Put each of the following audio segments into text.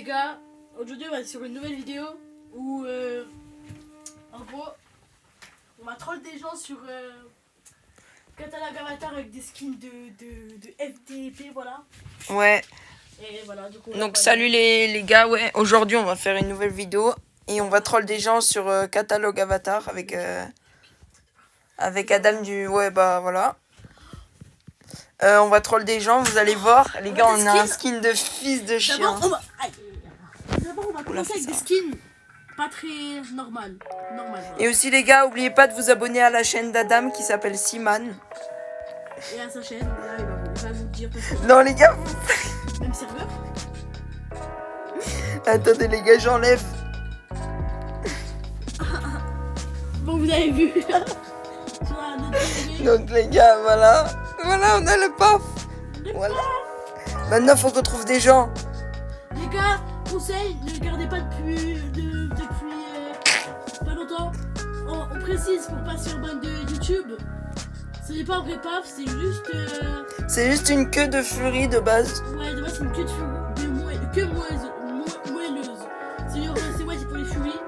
les gars, aujourd'hui on va être sur une nouvelle vidéo où en gros on va troll des gens sur catalogue avatar avec des skins de FTP, voilà. Ouais. Et voilà, du coup, Donc salut les gars, ouais, aujourd'hui on va faire une nouvelle vidéo et on va troll des gens sur catalogue avatar avec Adam du... Ouais bah voilà. On va troll des gens, vous allez voir. Les gars, on a un skin de fils de chien. D'abord on va commencer avec des skins pas très normal. Voilà. Et aussi les gars, oubliez pas de vous abonner à la chaîne d'Adam qui s'appelle Siman. Et à sa chaîne, voilà, il va vous dire parce que... Non les gars, Même serveur. Attendez les gars, j'enlève. Bon, vous avez vu. Donc les gars, voilà. Voilà, on a le paf. Voilà. Maintenant, faut qu'on trouve des gens. Les gars, conseil, ne regardez pas depuis pas longtemps. On précise pour pas se faire ban de YouTube. Ce n'est pas un vrai paf, c'est juste... C'est juste une queue de furie de base. Ouais, de base c'est une queue de furie, moelleuse. C'est ouais, c'est pour les furies.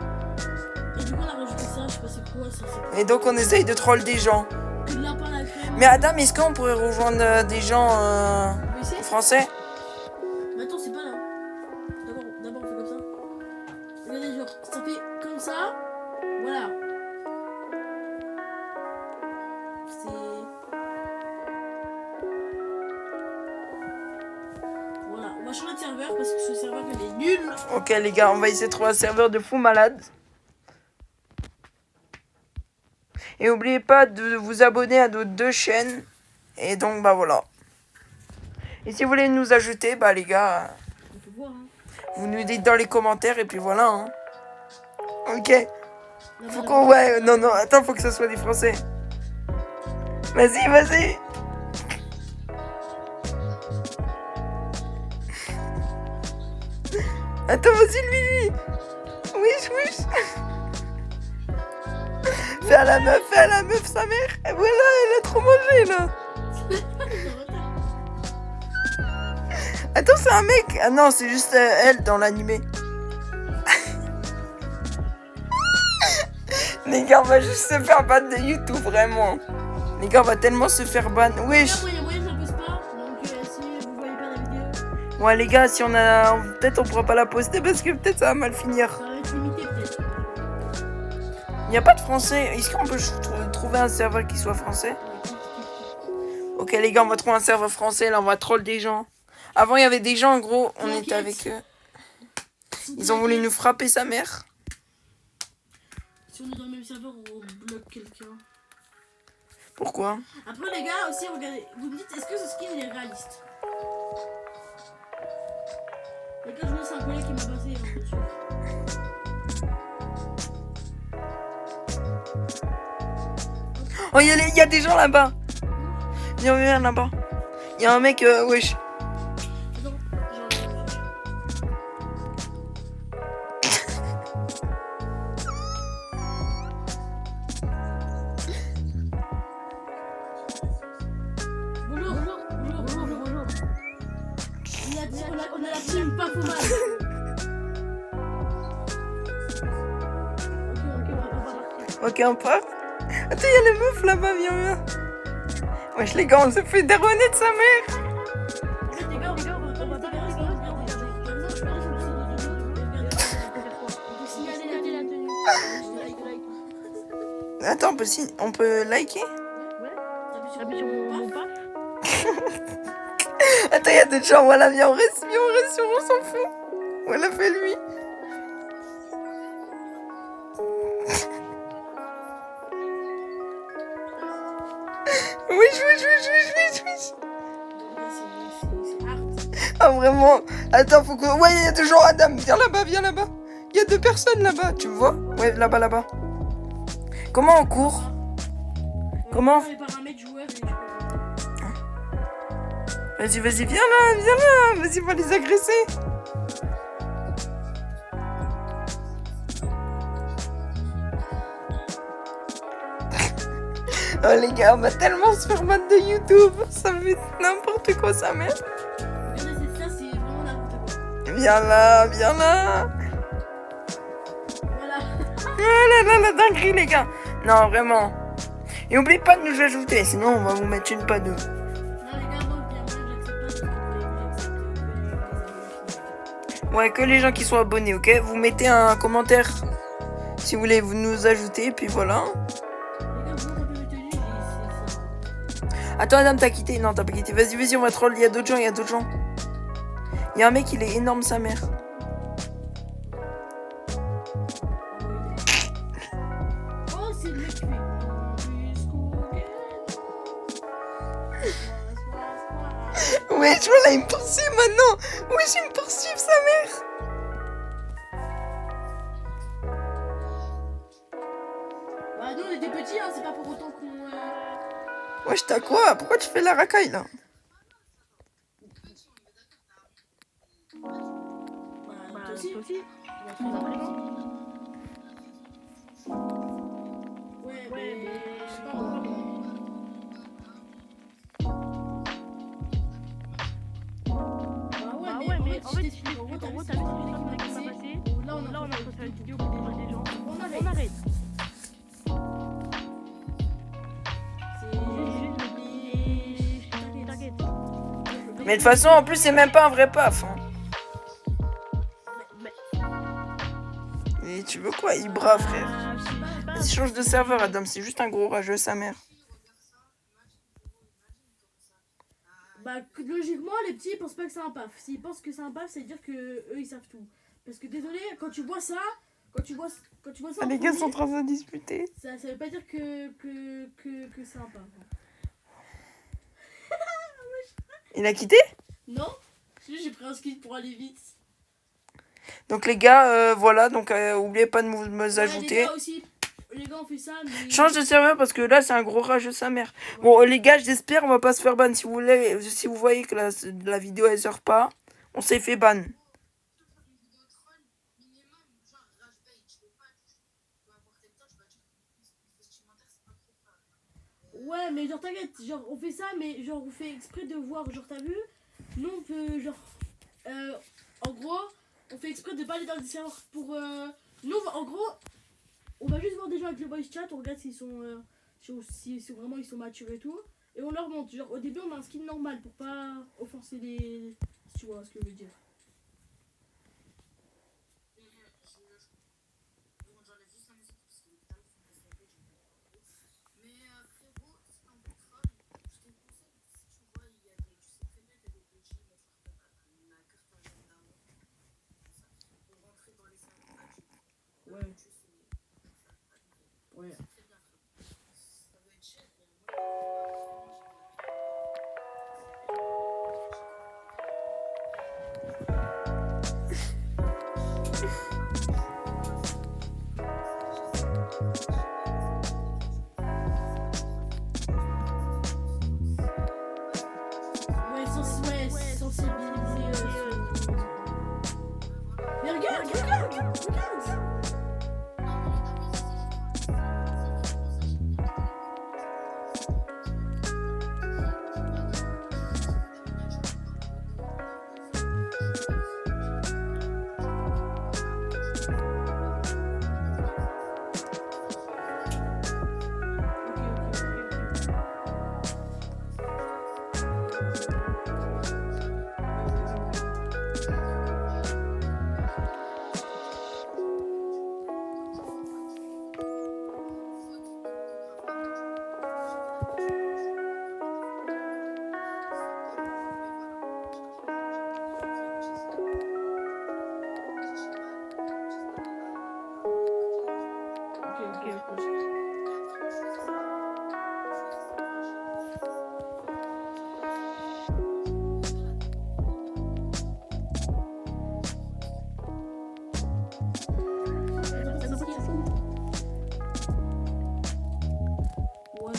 Et du coup on a rajouté ça, je sais pas c'est quoi ça. Et donc on essaye de troll des gens. Que de lapin à la crème. Mais Adam, est-ce qu'on pourrait rejoindre des gens français? Mais attends, c'est pas là. D'abord on fait comme ça. Regardez, genre, ça fait comme ça. Voilà. Voilà, on va changer de serveur parce que ce serveur il est nul. Ok les gars, on va essayer de trouver un serveur de fou malade. Et n'oubliez pas de vous abonner à nos 2 chaînes. Et donc bah voilà. Et si vous voulez nous ajouter, bah les gars, On peut voir, hein. vous nous dites dans les commentaires et puis voilà. Hein. Ok. Faut qu'on... Ouais, non, attends, faut que ce soit des Français. Vas-y. Attends, vas-y, lui. Wish. Fais à la meuf, sa mère. Et voilà, elle a trop mangé, là. Attends, c'est un mec. Ah non, c'est juste elle dans l'animé. Les gars, on va juste se faire ban de YouTube, vraiment. Les gars, on va tellement se faire ban. Wesh. Il y a moyen que ça pose pas. Donc si vous voyez pas la vidéo, Ouais, les gars, si on a... Peut-être on pourra pas la poster parce que peut-être ça va mal finir. ça va être limité peut-être. Il n'y a pas de français. Est-ce qu'on peut trouver un serveur qui soit français? Ok, les gars, on va trouver un serveur français. Là, on va troll des gens. Avant, il y avait des gens, en gros, on était avec eux. Ils ont voulu nous frapper sa mère. Si on est dans le même serveur, on bloque quelqu'un. Pourquoi? Après, les gars, aussi, regardez. Vous me dites, est-ce que ce skin il est réaliste? Les gars, je vois, c'est un collègue qui m'a passé en dessus. Oh, il y a des gens là-bas. Viens là-bas. Il y a un mec, wesh. Attends, Bonjour. On a la team pas fou mal. Ok, on part. Attends, il y a les meufs là-bas, viens. Wesh, les gars, on se fait déronner de sa mère. Attends, on peut liker? Attends, il y a d'autres gens. Voilà, viens, on reste sur, on s'en fout. Voilà, fais lui. Oui. Ah, vraiment? Attends, faut que... Ouais, il y a toujours Adam. Viens là-bas. Il y a 2 personnes là-bas, tu me vois? Ouais, là-bas. Comment on court? Comment? Vas-y, viens là. Vas-y, on va les agresser. Oh les gars, on va tellement se faire ban de YouTube. Ça fait n'importe quoi, sa mère. Regardez, ça, c'est vraiment n'importe quoi. Viens là, viens là. Voilà. Ah là là, la dinguerie, les gars. Non, vraiment. Et n'oubliez pas de nous ajouter, sinon on va vous mettre une pas deux. Non, les gars, moi, bien, j'accepte pas. Ouais, que les gens qui sont abonnés, ok? Vous mettez un commentaire si vous voulez vous nous ajouter, puis voilà. Les gars, vous avez retenu, c'est. Attends, Adam, t'as quitté? Non, t'as pas quitté. Vas-y, vas-y, on va troll. Il y a d'autres gens, il y a d'autres gens. Il y a un mec, il est énorme, sa mère. Oh, c'est le mec qui fait. Ouais, je vois là, il me poursuit maintenant. Ouais, je me poursuivre, sa mère. Bah, nous, on était petits, hein, c'est pas pour autant qu'on. Wesh, t'as quoi? Pourquoi tu fais la racaille, là? Bah, toi aussi. Ouais, mais. Je sais pas, moi. Bah ouais, mais en fait, en gros, t'as vu ce qui va passer. Là, on a fait une vidéo pour des gens. On arrête. T'inquiète. Mais de toute façon, en plus, c'est même pas un vrai paf. Hein. Et tu veux quoi? Il brave, frère. Vas-y, change de serveur, Adam. C'est juste un gros rageux, sa mère. Bah, logiquement, les petits, ils pensent pas que c'est un paf. S'ils pensent que c'est un paf, ça veut dire que eux, ils savent tout. Parce que désolé, quand tu vois ça, Ah, les gars sont en train de se disputer. ça veut pas dire que c'est un paf. Il a quitté? Non, j'ai pris un ski pour aller vite. Donc, les gars, voilà. Donc, oubliez pas de me ajouter. Les gars aussi, les gars, on fait ça, mais. Change de serveur parce que là, c'est un gros rageux, sa mère. Bon, les gars, j'espère on va pas se faire ban. Si vous voyez que la vidéo, elle sort pas, on s'est fait ban. Ouais, mais genre, t'inquiète, genre, on fait ça, mais genre, on fait exprès de voir, genre, t'as vu? Nous, on peut, genre. En gros, on fait exprès de pas aller dans le serveur pour. Nous, en gros, on va juste voir des gens avec le voice chat, on regarde s'ils sont. Si vraiment ils sont matures et tout. Et on leur montre. Genre, au début, on a un skin normal pour pas offenser les. Si tu vois ce que je veux dire. Ouais. Ouais. Ouais, sensibiliser. Mais regarde.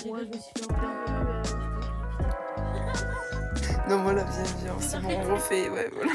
Ouais, je me suis fait un peu. Non, voilà, viens, c'est bon, on refait, ouais, voilà.